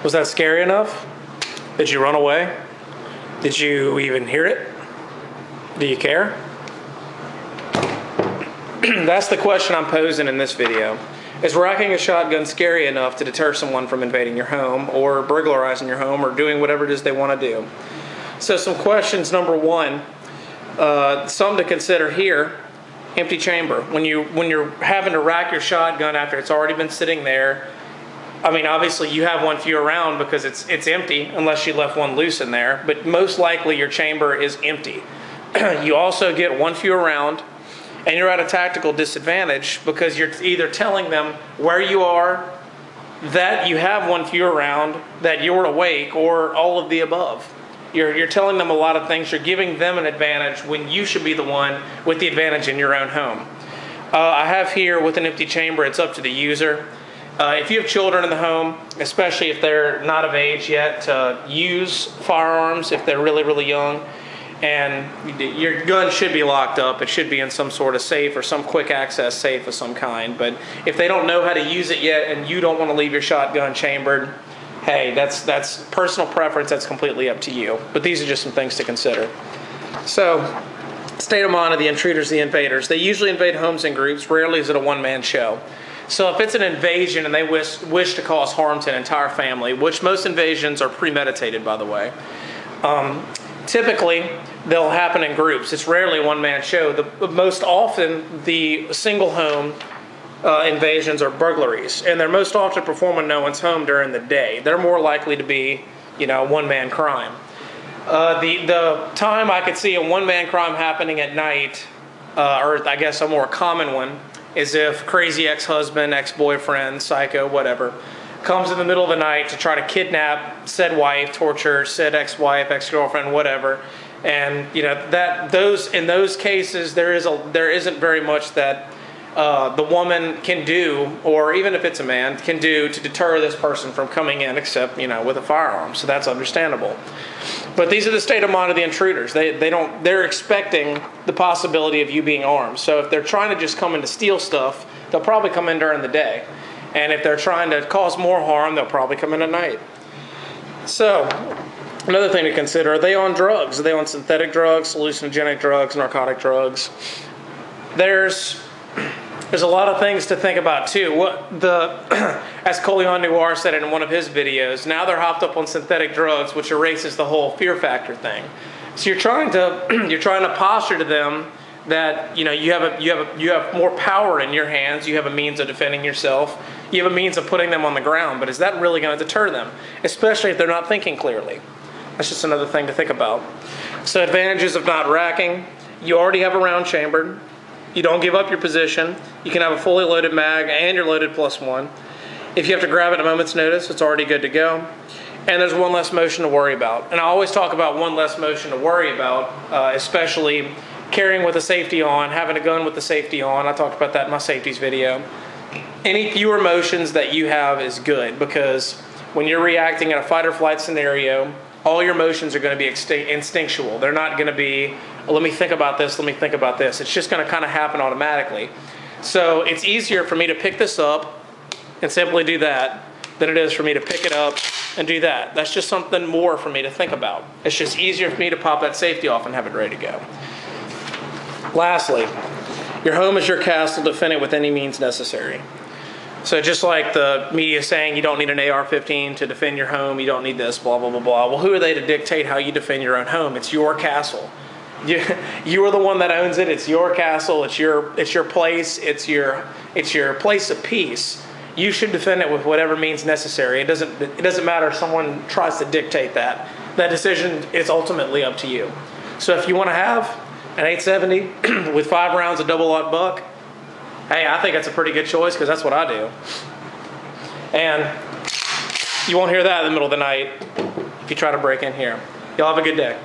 Was that scary enough? Did you run away? Did you even hear it? Do you care? That's the question I'm posing in this video. Is racking a shotgun scary enough to deter someone from invading your home or burglarizing your home or doing whatever it is they want to do? So some questions. Number one, something to consider here: empty chamber. When you're having to rack your shotgun after it's already been sitting there, I mean, obviously you have one fewer round because it's empty unless you left one loose in there, but most likely your chamber is empty. You also get one fewer round, and you're at a tactical disadvantage because you're either telling them where you are, that you have one fewer round, that you're awake, or all of the above. You're telling them a lot of things. You're giving them an advantage when you should be the one with the advantage in your own home. I have here with an empty chamber, it's up to the user. If you have children in the home, especially if they're not of age yet to use firearms, if they're really, really young, and your gun should be locked up. It should be in some sort of safe or some quick access safe of some kind. But if they don't know how to use it yet and you don't want to leave your shotgun chambered, hey, that's personal preference. That's completely up to you. But these are just some things to consider. So, state of mind of the intruders, the invaders. They usually invade homes in groups. Rarely is it a one-man show. So if it's an invasion and they wish to cause harm to an entire family, which most invasions are premeditated, by the way, typically they'll happen in groups. It's rarely a one-man show. Most often the single home invasions are burglaries, and they're most often performed in no one's home during the day. They're more likely to be, one-man crime. The time I could see a one-man crime happening at night, or I guess a more common one, is if crazy ex-husband, ex-boyfriend, psycho, whatever, comes in the middle of the night to try to kidnap said wife, torture said ex-wife, ex-girlfriend, whatever. And in those cases there isn't very much that the woman can do, or even if it's a man, can do to deter this person from coming in, except with a firearm. So that's understandable. But these are the state of mind of the intruders. They're expecting the possibility of you being armed. So if they're trying to just come in to steal stuff, they'll probably come in during the day. And if they're trying to cause more harm, they'll probably come in at night. So another thing to consider: are they on drugs? Are they on synthetic drugs, hallucinogenic drugs, narcotic drugs? There's a lot of things to think about too. As Colion Noir said in one of his videos, now they're hopped up on synthetic drugs, which erases the whole fear factor thing. So you're trying to posture to them that you have more power in your hands. You have a means of defending yourself. You have a means of putting them on the ground. But is that really going to deter them, especially if they're not thinking clearly? That's just another thing to think about. So advantages of not racking: you already have a round chambered. You don't give up your position. You can have a fully loaded mag and you're loaded +1. If you have to grab it at a moment's notice, it's already good to go. And there's one less motion to worry about. And I always talk about one less motion to worry about, especially carrying with the safety on, having a gun with the safety on. I talked about that in my safeties video. Any fewer motions that you have is good, because when you're reacting in a fight or flight scenario, all your motions are going to be instinctual. They're not going to be, let me think about this, let me think about this. It's just going to kind of happen automatically. So it's easier for me to pick this up and simply do that than it is for me to pick it up and do that. That's just something more for me to think about. It's just easier for me to pop that safety off and have it ready to go. Lastly, your home is your castle. Defend it with any means necessary. So just like the media saying you don't need an AR-15 to defend your home, you don't need this, blah, blah, blah, blah. Well, who are they to dictate how you defend your own home? It's your castle. You are the one that owns it. It's your castle. It's your place. It's your place of peace. You should defend it with whatever means necessary. It doesn't matter if someone tries to dictate that. That decision is ultimately up to you. So if you want to have an 870 with 5 rounds of double-aught buck, hey, I think that's a pretty good choice, because that's what I do. And you won't hear that in the middle of the night if you try to break in here. Y'all have a good day.